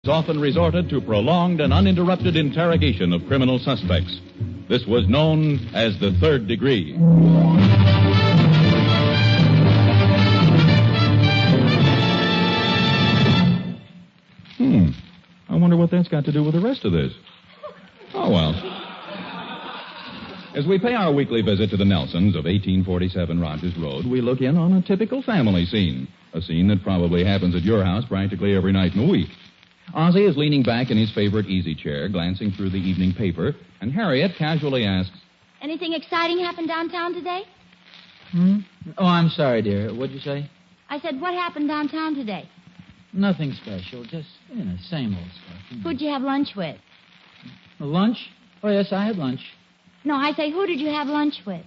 often resorted to prolonged and uninterrupted interrogation of criminal suspects. This was known as the third degree. I wonder what that's got to do with the rest of this. Oh, well. As we pay our weekly visit to the Nelsons of 1847 Rogers Road, we look in on a typical family scene. A scene that probably happens at your house practically every night in the week. Ozzie is leaning back in his favorite easy chair, glancing through the evening paper, and Harriet casually asks, "Anything exciting happened downtown today?" Oh, I'm sorry, dear. What'd you say? I said, what happened downtown today? Nothing special. Just, same old stuff. Who'd you have lunch with? Lunch? Oh, yes, I had lunch. No, I say, who did you have lunch with?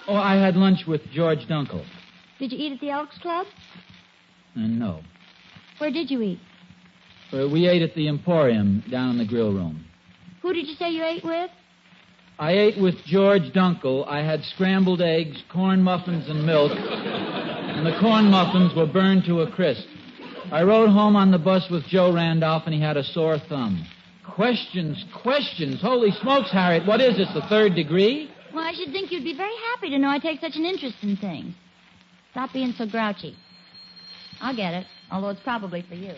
Oh, I had lunch with George Dunkel. Did you eat at the Elks Club? No. Where did you eat? We ate at the Emporium down in the grill room. Who did you say you ate with? I ate with George Dunkel. I had scrambled eggs, corn muffins, and milk, and the corn muffins were burned to a crisp. I rode home on the bus with Joe Randolph, and he had a sore thumb. Questions. Holy smokes, Harriet, what is this, the third degree? Well, I should think you'd be very happy to know I take such an interest in things. Stop being so grouchy. I'll get it, although it's probably for you.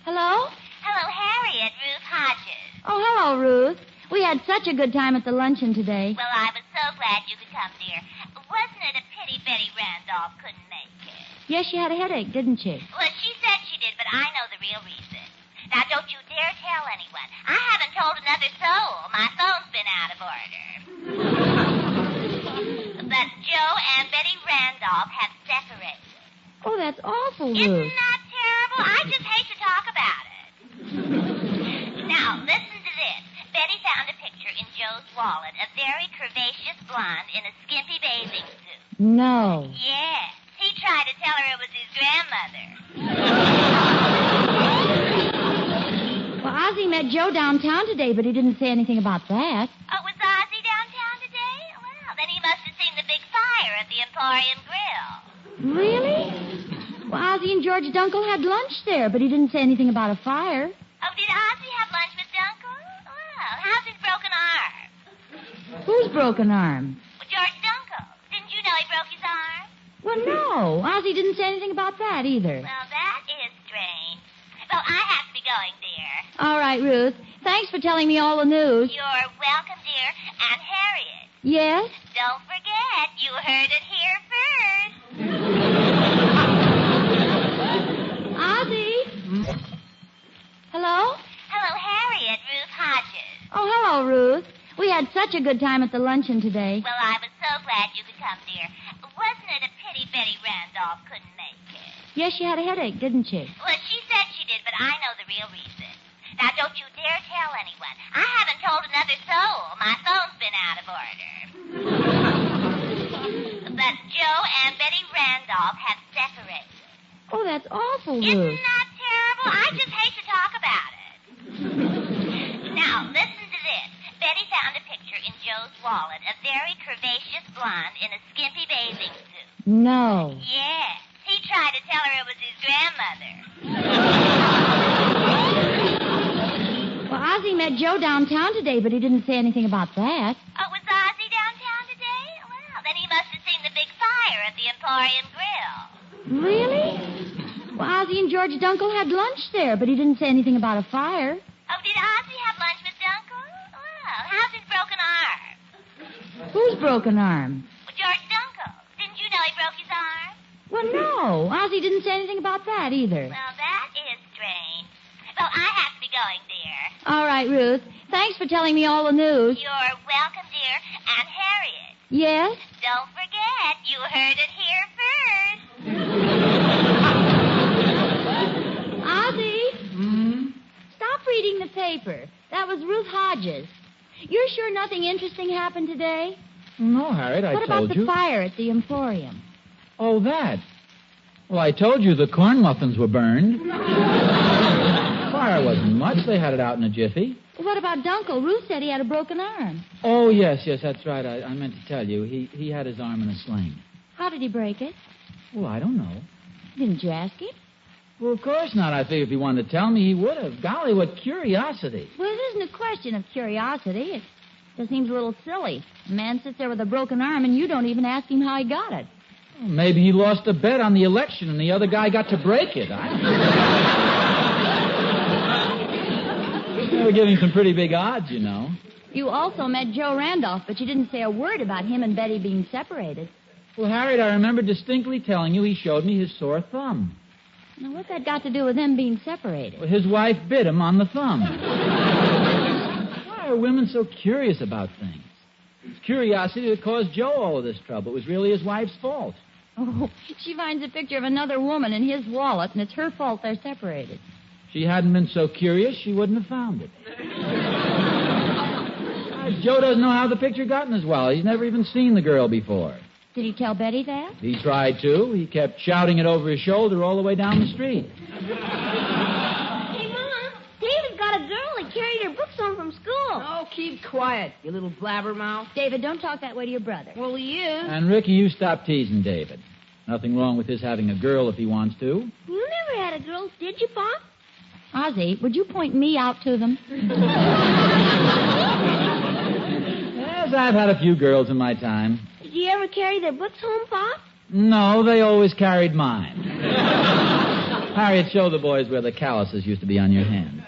Hello? Hello, Harriet. Ruth Hodges. Oh, hello, Ruth. We had such a good time at the luncheon today. Well, I was so glad you could come, dear. Wasn't it a pity Betty Randolph couldn't make it? Yes, she had a headache, didn't she? Well, she said she did, but I know the real reason. Now, don't you dare tell anyone. I haven't told another soul. My phone's been out of order. But Joe and Betty Randolph have separated. Oh, that's awful, Ruth. Isn't that terrible? I just hate to talk about it. Now, listen to this. Betty found a picture in Joe's wallet, a very curvaceous blonde in a skimpy bathing suit. No. Yes. He tried to tell her it was his grandmother. Well, Ozzie met Joe downtown today, but he didn't say anything about that. Oh, was Ozzie downtown today? Well, then he must have seen the big fire at the Emporium Grill. Really? Well, Ozzie and George Dunkel had lunch there, but he didn't say anything about a fire. Oh, did Ozzie have lunch with Dunkel? Well, how's his broken arm? Whose broken arm? Well, George Dunkel. Didn't you know he broke his arm? Well, no. Ozzie didn't say anything about that either. Well, that is strange. Well, I have to be going, dear. All right, Ruth. Thanks for telling me all the news. You're welcome, dear. And Harriet. Yes? Don't forget, you heard it here first. Ozzie? Hello? Hello, Harriet. Ruth Hodges. Oh, hello, Ruth. We had such a good time at the luncheon today. Well, I was so glad you could come, dear. Wasn't it a pity Betty Randolph couldn't make it? Yes, she had a headache, didn't she? Well, she said she did, but I know the real reason. Now, don't you dare tell anyone. I haven't told another soul. My phone's been out of order. But Joe and Betty Randolph have separated. Oh, that's awful, Ruth. Isn't that terrible? I just hate to talk about it. Now, listen to this. Betty found a picture in Joe's wallet, a very curvaceous blonde in a skimpy bathing suit. No. Yes. He tried to tell her it was his grandmother. Well, Ozzie met Joe downtown today, but he didn't say anything about that. Oh, was Ozzie downtown today? Well, then he must have seen the big fire at the Emporium Grill. Really? Well, Ozzie and George Dunkel had lunch there, but he didn't say anything about a fire. Oh, did Ozzie have lunch with Dunkel? Well, how's his broken arm? Whose broken arm? Well, George Dunkel. Didn't you know he broke his arm? Well, no. Ozzie didn't say anything about that either. Well, that is strange. Well, I have to be going, dear. All right, Ruth. Thanks for telling me all the news. You're welcome, dear. And Harriet. Yes? Don't forget, you heard it here first. Ozzie? Stop reading the paper. That was Ruth Hodges. You're sure nothing interesting happened today? No, Harriet, I What told about you. the fire at the Emporium? Oh, that. Well, I told you the corn muffins were burned. Fire wasn't much. They had it out in a jiffy. What about Dunkel? Ruth said he had a broken arm. Oh, yes, that's right. I meant to tell you. He had his arm in a sling. How did he break it? Well, I don't know. Didn't you ask him? Well, of course not. I figured if he wanted to tell me, he would have. Golly, what curiosity. Well, it isn't a question of curiosity. It just seems a little silly. A man sits there with a broken arm, and you don't even ask him how he got it. Well, maybe he lost a bet on the election, and the other guy got to break it. They were giving some pretty big odds, you know. You also met Joe Randolph, but you didn't say a word about him and Betty being separated. Well, Harriet, I remember distinctly telling you he showed me his sore thumb. Now, what's that got to do with them being separated? Well, his wife bit him on the thumb. Why are women so curious about things? It's curiosity that caused Joe all of this trouble. It was really his wife's fault. Oh, she finds a picture of another woman in his wallet, and it's her fault they're separated. If she hadn't been so curious, she wouldn't have found it. Joe doesn't know how the picture got in his wallet. He's never even seen the girl before. Did he tell Betty that? He tried to. He kept shouting it over his shoulder all the way down the street. Hey, Mom, David's got a girl that carried her books home from school. Oh, keep quiet, you little blabbermouth. David, don't talk that way to your brother. Well, he is. And, Ricky, you stop teasing David. Nothing wrong with his having a girl if he wants to. You never had a girl, did you, Pop? Ozzie, would you point me out to them? Yes, I've had a few girls in my time. Did you ever carry their books home, Pop? No, they always carried mine. Harriet, show the boys where the calluses used to be on your hand.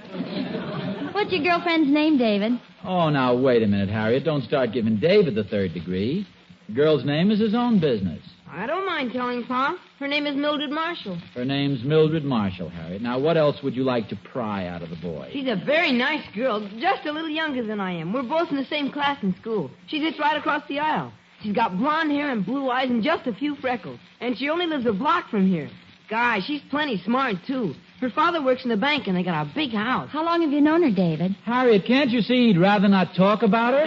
What's your girlfriend's name, David? Oh, now, wait a minute, Harriet. Don't start giving David the third degree. The girl's name is his own business. I don't mind telling Pop. Her name is Mildred Marshall. Her name's Mildred Marshall, Harriet. Now, what else would you like to pry out of the boy? She's a very nice girl, just a little younger than I am. We're both in the same class in school. She sits right across the aisle. She's got blonde hair and blue eyes and just a few freckles. And she only lives a block from here. Guy, she's plenty smart, too. Her father works in the bank, and they got a big house. How long have you known her, David? Harriet, can't you see he'd rather not talk about her?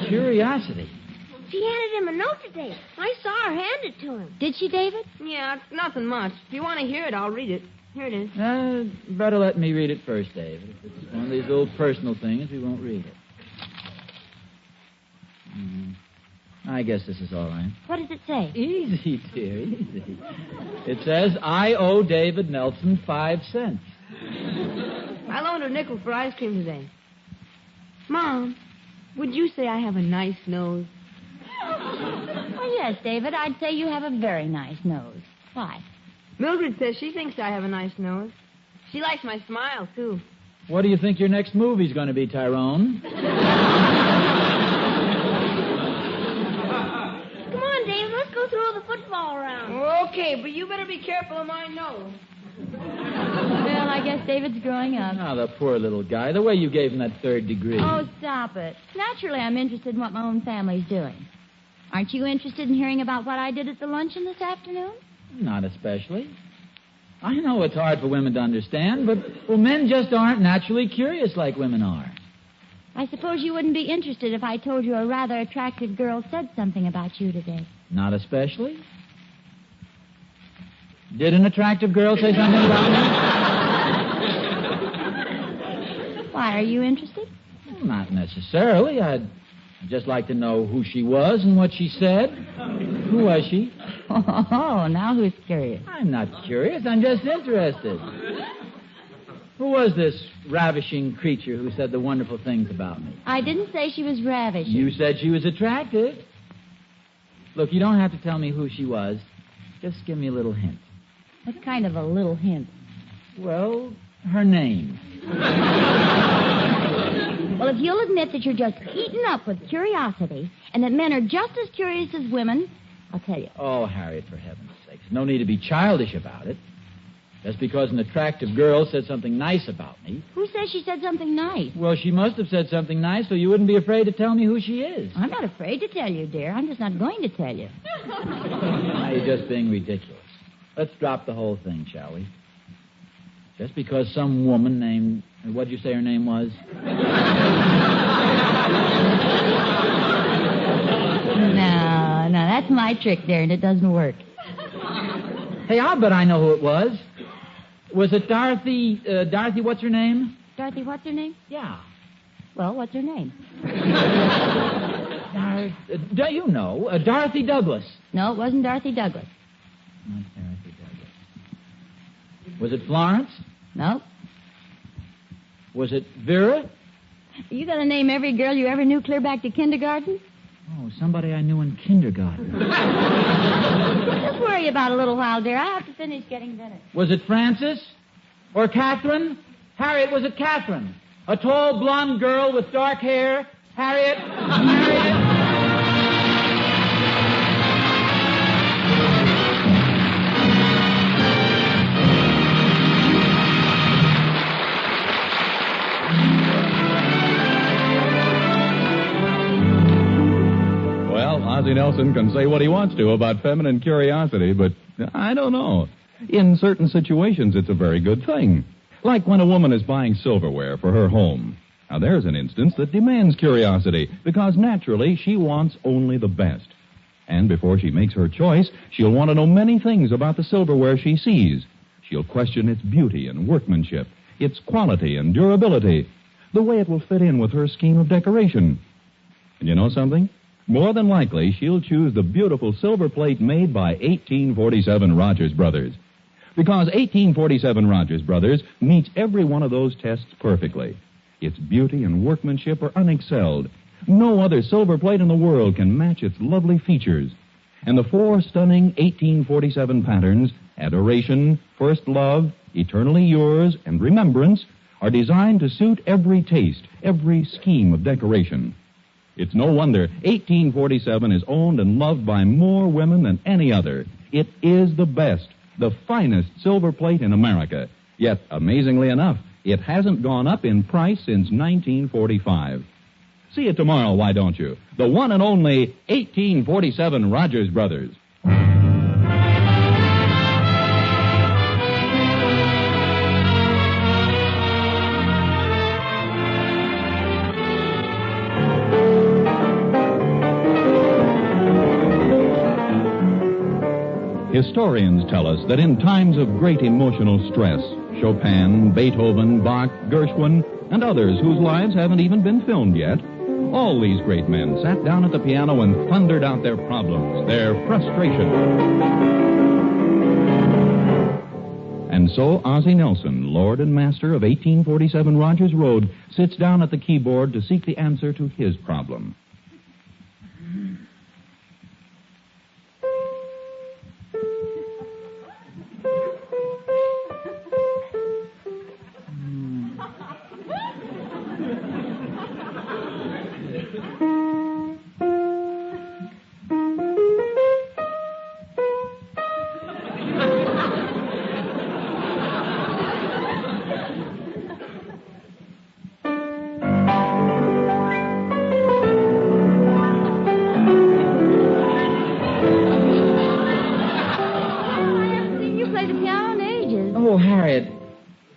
Curiosity. She handed him a note today. I saw her hand it to him. Did she, David? Yeah, it's nothing much. If you want to hear it, I'll read it. Here it is. Better let me read it first, David. If it's one of these little personal things, we won't read it. I guess this is all right. What does it say? Easy, dear, easy. It says, I owe David Nelson 5 cents. I loaned her a nickel for ice cream today. Mom, would you say I have a nice nose? Oh, yes, David. I'd say you have a very nice nose. Why? Mildred says she thinks I have a nice nose. She likes my smile, too. What do you think your next movie's going to be, Tyrone? Come on, David. Let's go throw the football around. Okay, but you better be careful of my nose. Well, I guess David's growing up. Oh, the poor little guy. The way you gave him that third degree. Oh, stop it. Naturally, I'm interested in what my own family's doing. Aren't you interested in hearing about what I did at the luncheon this afternoon? Not especially. I know it's hard for women to understand, but, well, men just aren't naturally curious like women are. I suppose you wouldn't be interested if I told you a rather attractive girl said something about you today. Not especially. Did an attractive girl say something about me? Why, are you interested? Well, not necessarily. I'd just like to know who she was and what she said. Who was she? Oh, now who's curious? I'm not curious. I'm just interested. Who was this ravishing creature who said the wonderful things about me? I didn't say she was ravishing. You said she was attractive. Look, you don't have to tell me who she was. Just give me a little hint. What kind of a little hint? Well, her name. Well, if you'll admit that you're just eaten up with curiosity and that men are just as curious as women, I'll tell you. Oh, Harriet, for heaven's sakes. No need to be childish about it. Just because an attractive girl said something nice about me. Who says she said something nice? Well, she must have said something nice so you wouldn't be afraid to tell me who she is. I'm not afraid to tell you, dear. I'm just not going to tell you. Now you're just being ridiculous. Let's drop the whole thing, shall we? Just because some woman named... What'd you say her name was? No, that's my trick, dear, and it doesn't work. Hey, I'll bet I know who it was. Was it Dorothy, what's her name? Dorothy, what's her name? Yeah. Well, what's her name? Do you know? Dorothy Douglas. No, it wasn't Dorothy Douglas. Not Dorothy Douglas. Was it Florence? No. Was it Vera? You gonna name every girl you ever knew clear back to kindergarten? Oh, somebody I knew in kindergarten. Just worry about a little while, dear. I have to finish getting dinner. Was it Frances? Or Catherine? Harriet, was it Catherine? A tall, blonde girl with dark hair? Harriet? Harriet? Well, Ozzie Nelson can say what he wants to about feminine curiosity, but I don't know. In certain situations, it's a very good thing. Like when a woman is buying silverware for her home. Now, there's an instance that demands curiosity, because naturally she wants only the best. And before she makes her choice, she'll want to know many things about the silverware she sees. She'll question its beauty and workmanship, its quality and durability, the way it will fit in with her scheme of decoration. And you know something? More than likely, she'll choose the beautiful silver plate made by 1847 Rogers Brothers. Because 1847 Rogers Brothers meets every one of those tests perfectly. Its beauty and workmanship are unexcelled. No other silver plate in the world can match its lovely features. And the 4 stunning 1847 patterns, Adoration, First Love, Eternally Yours, and Remembrance, are designed to suit every taste, every scheme of decoration. It's no wonder 1847 is owned and loved by more women than any other. It is the best, the finest silver plate in America. Yet, amazingly enough, it hasn't gone up in price since 1945. See it tomorrow, why don't you? The one and only 1847 Rogers Brothers. Historians tell us that in times of great emotional stress, Chopin, Beethoven, Bach, Gershwin, and others whose lives haven't even been filmed yet, all these great men sat down at the piano and thundered out their problems, their frustration. And so Ozzie Nelson, Lord and Master of 1847 Rogers Road, sits down at the keyboard to seek the answer to his problem.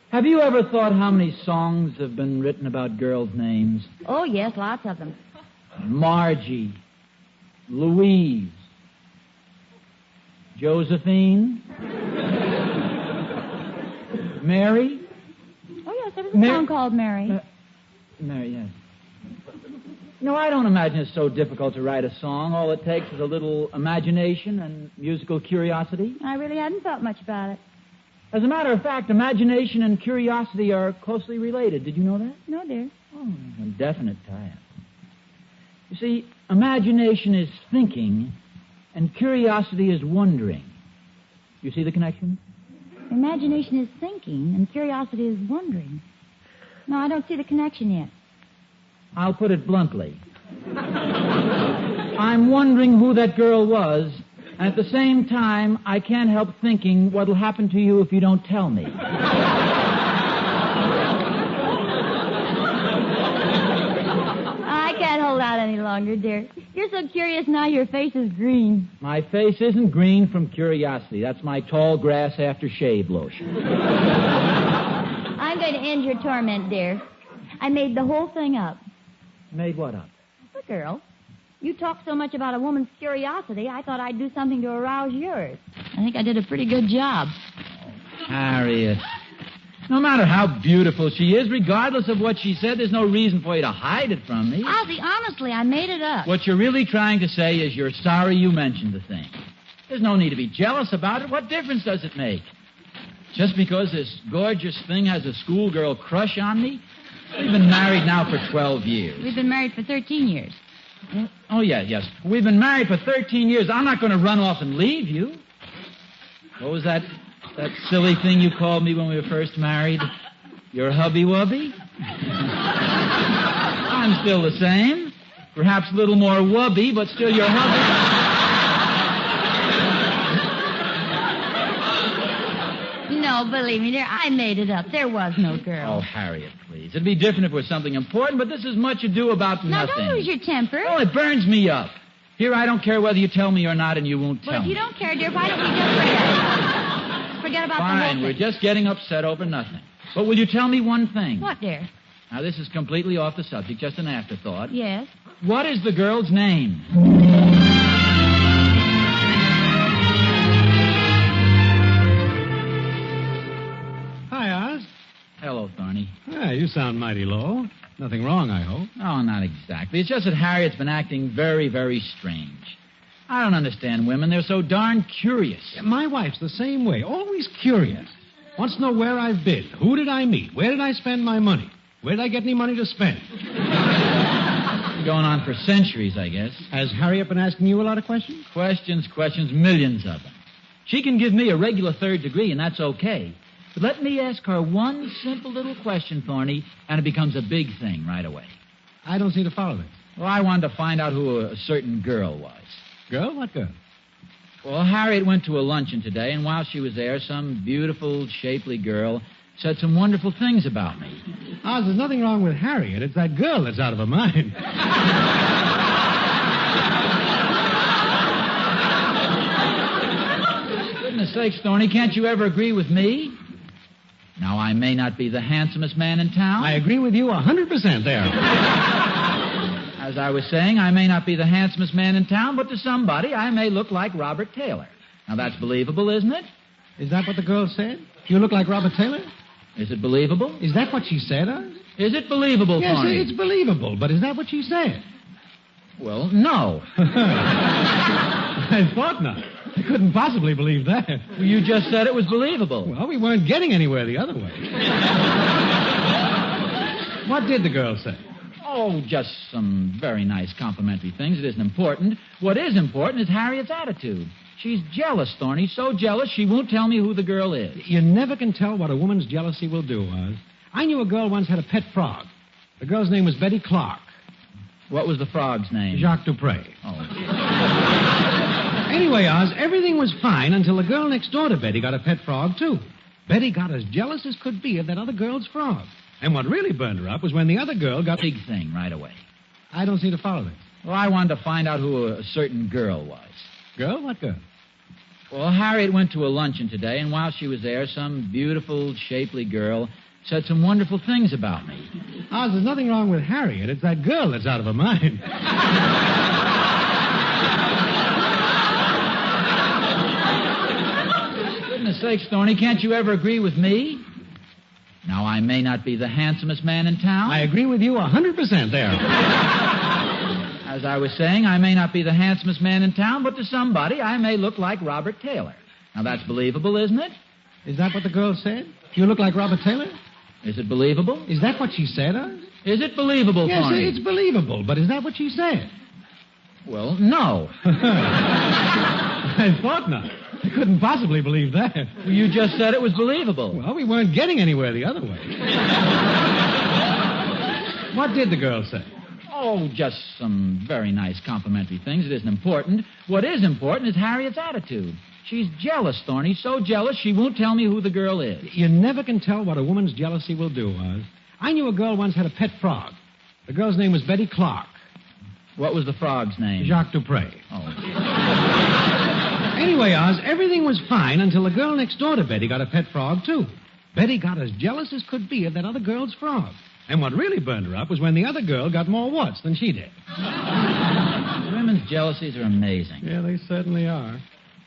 Have you ever thought how many songs have been written about girls' names? Oh, yes, lots of them. Margie, Louise, Josephine, Mary. Oh, yes, there was a song called Mary. Mary, yes. No, I don't imagine it's so difficult to write a song. All it takes is a little imagination and musical curiosity. I really hadn't thought much about it. As a matter of fact, imagination and curiosity are closely related. Did you know that? No, dear. Oh, a definite tie-up. You see, imagination is thinking, and curiosity is wondering. You see the connection? Imagination is thinking, and curiosity is wondering. No, I don't see the connection yet. I'll put it bluntly. I'm wondering who that girl was, and at the same time, I can't help thinking what'll happen to you if you don't tell me. I can't hold out any longer, dear. You're so curious now your face is green. My face isn't green from curiosity. That's my tall grass aftershave lotion. I'm going to end your torment, dear. I made the whole thing up. Made what up? The girl. You talk so much about a woman's curiosity, I thought I'd do something to arouse yours. I think I did a pretty good job. Harriet. No matter how beautiful she is, regardless of what she said, there's no reason for you to hide it from me. Ozzy, honestly, I made it up. What you're really trying to say is you're sorry you mentioned the thing. There's no need to be jealous about it. What difference does it make? Just because this gorgeous thing has a schoolgirl crush on me? We've been married now for 12 years. We've been married for 13 years. Oh, yes. We've been married for 13 years. I'm not going to run off and leave you. What was that silly thing you called me when we were first married? Your hubby-wubby? I'm still the same. Perhaps a little more wubby, but still your hubby. No, believe me, dear, I made it up. There was no girl. Oh, Harriet, please. It'd be different if it was something important, but this is much ado about Now, nothing. don't lose your temper. Oh, it burns me up. Here, I don't care whether you tell me or not, and you won't tell Well, if me. you don't care, dear, why don't we just forget about the whole Fine, thing? we're just getting upset over nothing. But will you tell me one thing? What, dear? Now, this is completely off the subject, just an afterthought. Yes? What is the girl's name? Hi, Oz. Hello, Thorny. Yeah, you sound mighty low. Nothing wrong, I hope. Oh, not exactly. It's just that Harriet's been acting very, very strange. I don't understand women. They're so darn curious. My wife's the same way, always curious. Wants to know where I've been, who did I meet, where did I spend my money, where did I get any money to spend. Going on for centuries, I guess. Has Harriet been asking you a lot of questions? Questions, millions of them. She can give me a regular third degree, and that's okay. But let me ask her one simple little question, Thorny, and it becomes a big thing right away. I don't seem to follow this. Well, I wanted to find out who a certain girl was. Girl? What girl? Well, Harriet went to a luncheon today, and while she was there, some beautiful, shapely girl said some wonderful things about me. Oz, there's nothing wrong with Harriet. It's that girl that's out of her mind. Goodness sakes, Thorny, can't you ever agree with me? Now, I may not be the handsomest man in town. I agree with you 100% there. As I was saying, I may not be the handsomest man in town, but to somebody, I may look like Robert Taylor. Now, that's believable, isn't it? Is that what the girl said? You look like Robert Taylor? Is it believable? Is that what she said, Oz? Is it believable, Yes, Thorny? it's believable, but is that what she said? Well, no. I thought not. I couldn't possibly believe that. Well, you just said it was believable. Well, we weren't getting anywhere the other way. What did the girl say? Oh, just some very nice complimentary things. It isn't important. What is important is Harriet's attitude. She's jealous, Thorny, so jealous she won't tell me who the girl is. You never can tell what a woman's jealousy will do, Oz. I knew a girl once had a pet frog. The girl's name was Betty Clark. What was the frog's name? Jacques Dupre. Oh. Anyway, Oz, everything was fine until the girl next door to Betty got a pet frog, too. Betty got as jealous as could be of that other girl's frog. And what really burned her up was when the other girl got... Big thing right away. I don't seem to follow this. Well, I wanted to find out who a certain girl was. Girl? What girl? Well, Harriet went to a luncheon today, and while she was there, some beautiful, shapely girl said some wonderful things about me. Oz, there's nothing wrong with Harriet. It's that girl that's out of her mind. Goodness sakes, Thorny, can't you ever agree with me? Now, I may not be the handsomest man in town. I agree with you 100% there. As I was saying, I may not be the handsomest man in town, but to somebody, I may look like Robert Taylor. Now, that's believable, isn't it? Is that what the girl said? You look like Robert Taylor? Is it believable? Is that what she said, Oz? Is it believable, Yes, Thorny? it's believable, but is that what she said? Well, no. I thought not. I couldn't possibly believe that. Well, you just said it was believable. Well, we weren't getting anywhere the other way. What did the girl say? Oh, just some very nice complimentary things. It isn't important. What is important is Harriet's attitude. She's jealous, Thorny, so jealous she won't tell me who the girl is. You never can tell what a woman's jealousy will do, Oz. I knew a girl once had a pet frog. The girl's name was Betty Clark. What was the frog's name? Jacques Dupre. Oh. Anyway, Oz, everything was fine until the girl next door to Betty got a pet frog, too. Betty got as jealous as could be of that other girl's frog. And what really burned her up was when the other girl got more warts than she did. Women's jealousies are amazing. Yeah, they certainly are.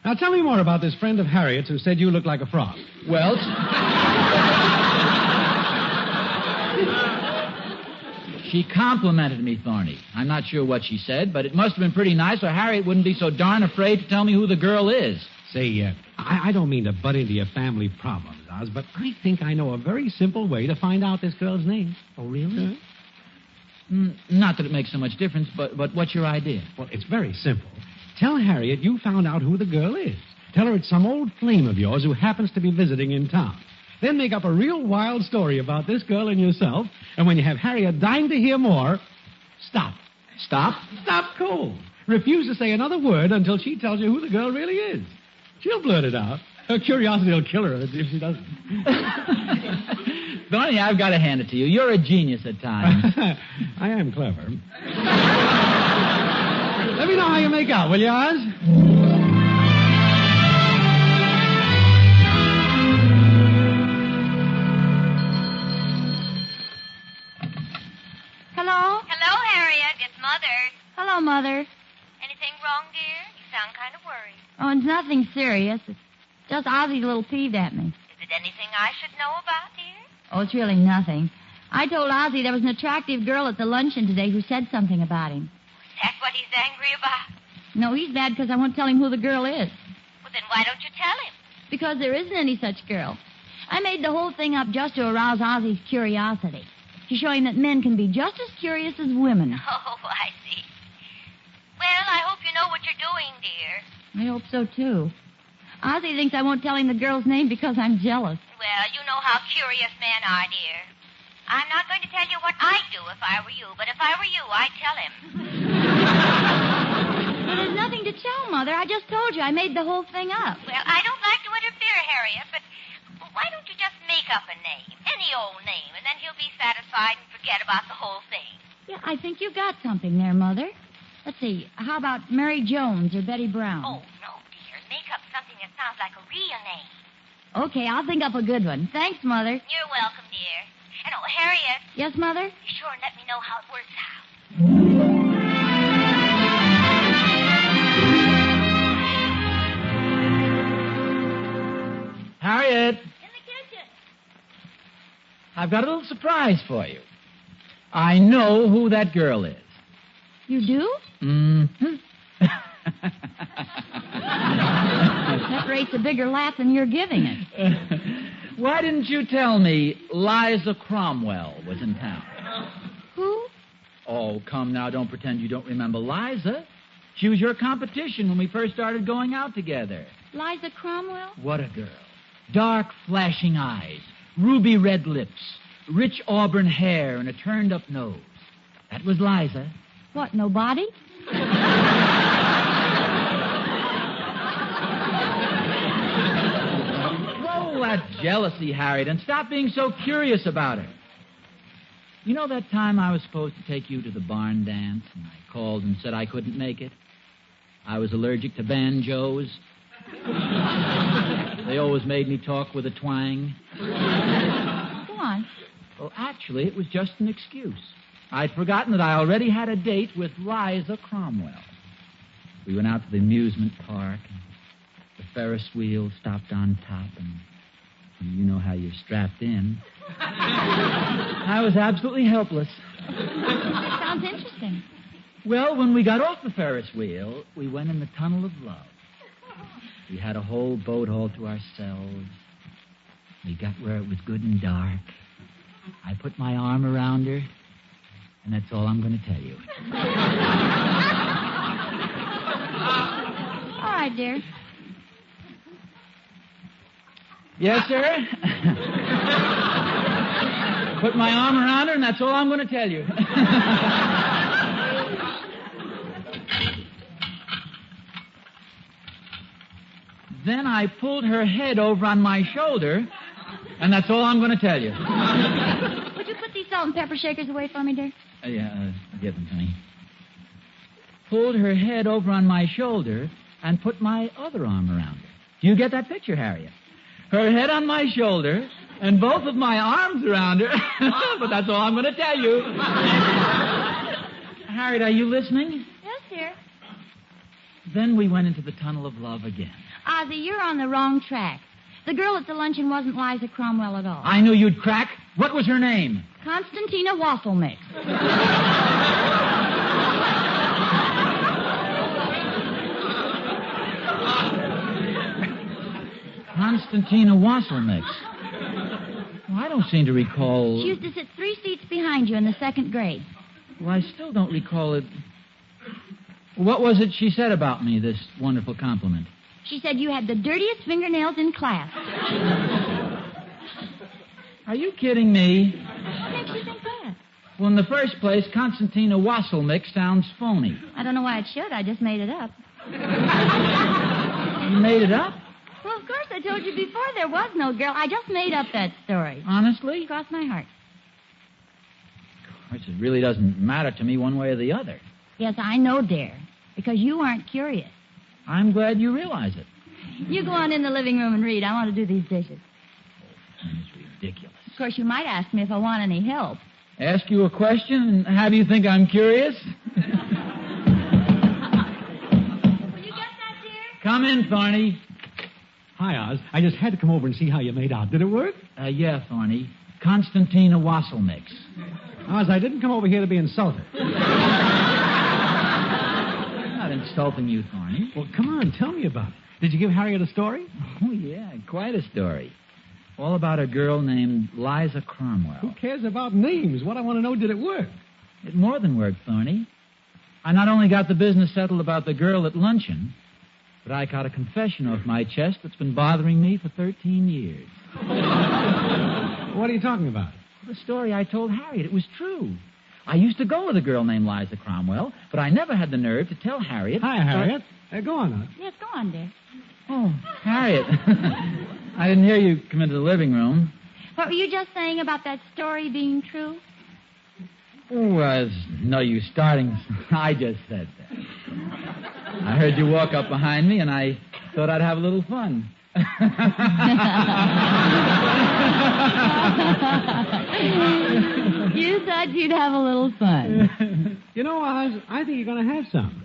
Now, tell me more about this friend of Harriet's who said you look like a frog. Well, She complimented me, Thorny. I'm not sure what she said, but it must have been pretty nice, or Harriet wouldn't be so darn afraid to tell me who the girl is. Say, I don't mean to butt into your family problems, Oz, but I think I know a very simple way to find out this girl's name. Oh, really? Not that it makes so much difference, but what's your idea? Well, it's very simple. Tell Harriet you found out who the girl is. Tell her it's some old flame of yours who happens to be visiting in town. Then make up a real wild story about this girl and yourself, and when you have Harriet dying to hear more, stop. Stop? Stop cold. Refuse to say another word until she tells you who the girl really is. She'll blurt it out. Her curiosity will kill her if she doesn't. Thorny, I've got to hand it to you. You're a genius at times. I am clever. Let me know how you make out, will you, Oz? Hello? Hello, Harriet. It's Mother. Hello, Mother. Anything wrong, dear? You sound kind of worried. Oh, it's nothing serious. It's just Ozzy's a little peeved at me. Is it anything I should know about, dear? Oh, it's really nothing. I told Ozzy there was an attractive girl at the luncheon today who said something about him. Is that what he's angry about? No, he's mad because I won't tell him who the girl is. Well, then why don't you tell him? Because there isn't any such girl. I made the whole thing up just to arouse Ozzy's curiosity. To show him that men can be just as curious as women. Oh, I see. Well, I hope you know what you're doing, dear. I hope so, too. Ozzy thinks I won't tell him the girl's name because I'm jealous. Well, you know how curious men are, dear. I'm not going to tell you what I'd do if I were you, but if I were you, I'd tell him. Well, there's nothing to tell, Mother. I just told you I made the whole thing up. Well, I don't like to interfere, Harriet, but why don't you just make up a name, any old name, and then he'll be satisfied and forget about the whole thing. Yeah, I think you got something there, Mother. Let's see. How about Mary Jones or Betty Brown? Oh, no, dear. Make up something that sounds like a real name. Okay, I'll think up a good one. Thanks, Mother. You're welcome, dear. And, oh, Harriet, Yes, Mother? be sure and let me know how it works out. Harriet, In the kitchen. I've got a little surprise for you. I know who that girl is. You do? Mm-hmm. That rate's a bigger laugh than you're giving it. Why didn't you tell me Liza Cromwell was in town? Who? Oh, come now, don't pretend you don't remember Liza. She was your competition when we first started going out together. Liza Cromwell? What a girl. Dark, flashing eyes, ruby red lips, rich auburn hair, and a turned-up nose. That was Liza. What, nobody? Roll that jealousy, Harriet, and stop being so curious about her. You know that time I was supposed to take you to the barn dance, and I called and said I couldn't make it? I was allergic to banjos. They always made me talk with a twang. Go on. Well, actually, it was just an excuse. I'd forgotten that I already had a date with Liza Cromwell. We went out to the amusement park, and the Ferris wheel stopped on top, and you know how you're strapped in. I was absolutely helpless. Sounds interesting. Well, when we got off the Ferris wheel, we went in the tunnel of love. We had a whole boat all to ourselves. We got where it was good and dark. I put my arm around her, and that's all I'm going to tell you. All right, dear. Yes, sir? Put my arm around her, and that's all I'm going to tell you. Then I pulled her head over on my shoulder, and that's all I'm going to tell you. Would you put these salt and pepper shakers away for me, dear? Give them to me. Pulled her head over on my shoulder and put my other arm around her. Do you get that picture, Harriet? Her head on my shoulder and both of my arms around her. But that's all I'm going to tell you. Harriet, are you listening? Yes, dear. Then we went into the tunnel of love again. Ozzy, you're on the wrong track. The girl at the luncheon wasn't Liza Cromwell at all. I knew you'd crack. What was her name? Constantina Waffle Mix. Constantina Wassel Mix. Well, I don't seem to recall... She used to sit 3 seats behind you in the 2nd grade. Well, I still don't recall it. What was it she said about me, this wonderful compliment? She said you had the dirtiest fingernails in class. Are you kidding me? What makes you think that? Well, in the first place, Constantina Wassel Mix sounds phony. I don't know why it should. I just made it up. You made it up? Well, of course, I told you before there was no girl. I just made up that story. Honestly? Cross my heart. Of course, it really doesn't matter to me one way or the other. Yes, I know, dear, because you aren't curious. I'm glad you realize it. You go on in the living room and read. I want to do these dishes. It's ridiculous. Of course, you might ask me if I want any help. Ask you a question and have you think I'm curious? Will you get that, dear? Come in, Thorny. Hi, Oz. I just had to come over and see how you made out. Did it work? Yeah, Thorny. Constantina Wassel Mix. Oz, I didn't come over here to be insulted. I'm not insulting you, Thorny. Well, come on, tell me about it. Did you give Harriet a story? Oh, yeah, quite a story. All about a girl named Liza Cromwell. Who cares about names? What I want to know, did it work? It more than worked, Thorny. I not only got the business settled about the girl at luncheon, but I got a confession off my chest that's been bothering me for 13 years. What are you talking about? The story I told Harriet, it was true. I used to go with a girl named Liza Cromwell, but I never had the nerve to tell Harriet. Hi, Harriet. Go on, Oz. Yes, go on, dear. Oh, Harriet. I didn't hear you come into the living room. What were you just saying about that story being true? Oh, there's no use starting. I just said that. I heard you walk up behind me, and I thought I'd have a little fun. You thought you'd have a little fun. You know, Oz, I think you're going to have some.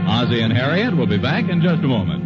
Ozzie and Harriet will be back in just a moment.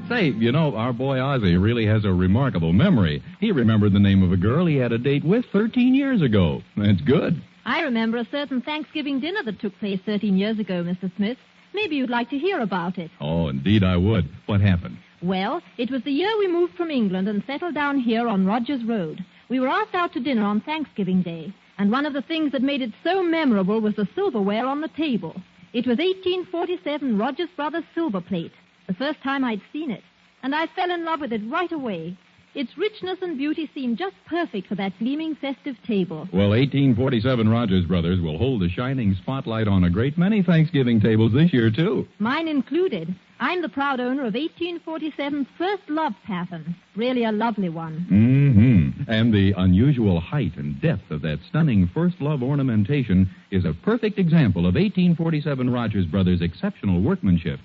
Say, you know, our boy Ozzie really has a remarkable memory. He remembered the name of a girl he had a date with 13 years ago. That's good. I remember a certain Thanksgiving dinner that took place 13 years ago, Mr. Smith. Maybe you'd like to hear about it. Oh, indeed I would. What happened? Well, it was the year we moved from England and settled down here on Rogers Road. We were asked out to dinner on Thanksgiving Day, and one of the things that made it so memorable was the silverware on the table. It was 1847 Rogers Brothers silver plate, the first time I'd seen it, and I fell in love with it right away. Its richness and beauty seemed just perfect for that gleaming festive table. Well, 1847 Rogers Brothers will hold a shining spotlight on a great many Thanksgiving tables this year, too. Mine included. I'm the proud owner of 1847's first love pattern. Really a lovely one. Mm-hmm. And the unusual height and depth of that stunning first love ornamentation is a perfect example of 1847 Rogers Brothers' exceptional workmanship.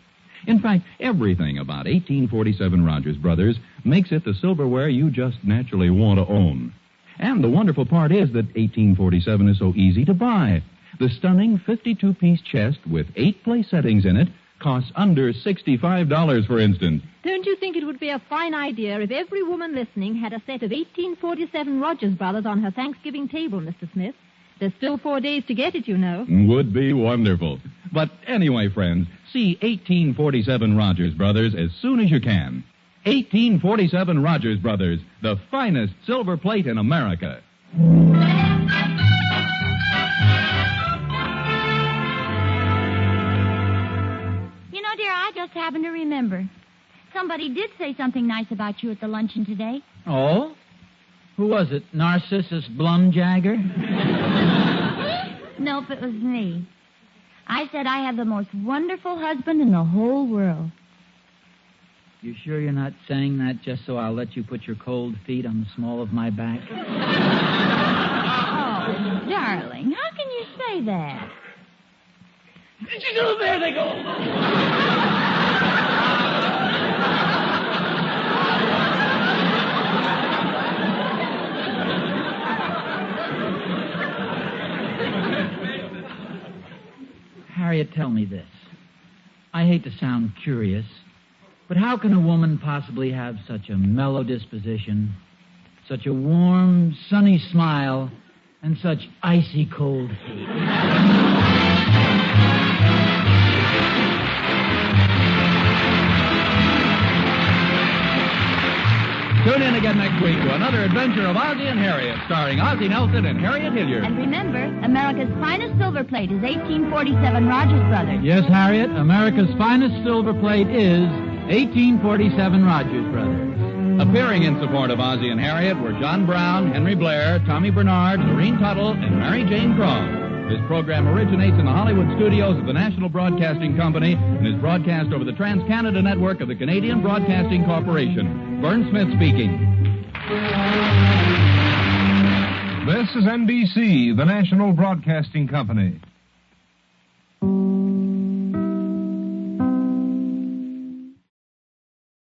In fact, everything about 1847 Rogers Brothers makes it the silverware you just naturally want to own. And the wonderful part is that 1847 is so easy to buy. The stunning 52-piece chest with 8 place settings in it costs under $65, for instance. Don't you think it would be a fine idea if every woman listening had a set of 1847 Rogers Brothers on her Thanksgiving table, Mr. Smith? There's still 4 days to get it, you know. Would be wonderful. But anyway, friends, see 1847 Rogers Brothers as soon as you can. 1847 Rogers Brothers, the finest silver plate in America. You know, dear, I just happened to remember. Somebody did say something nice about you at the luncheon today. Oh? Who was it? Narcissus Blumjagger? Nope, it was me. I said I have the most wonderful husband in the whole world. You sure you're not saying that just so I'll let you put your cold feet on the small of my back? Oh, darling, how can you say that? Did you go? There they go. Harriet, tell me this. I hate to sound curious, but how can a woman possibly have such a mellow disposition, such a warm, sunny smile, and such icy cold feet? Tune in again next week to another adventure of Ozzie and Harriet, starring Ozzie Nelson and Harriet Hilliard. And remember, America's finest silver plate is 1847 Rogers Brothers. Yes, Harriet, America's finest silver plate is 1847 Rogers Brothers. Appearing in support of Ozzie and Harriet were John Brown, Henry Blair, Tommy Bernard, Lorene Tuttle, and Mary Jane Croft. This program originates in the Hollywood studios of the National Broadcasting Company and is broadcast over the Trans-Canada Network of the Canadian Broadcasting Corporation. Vern Smith speaking. This is NBC, the National Broadcasting Company.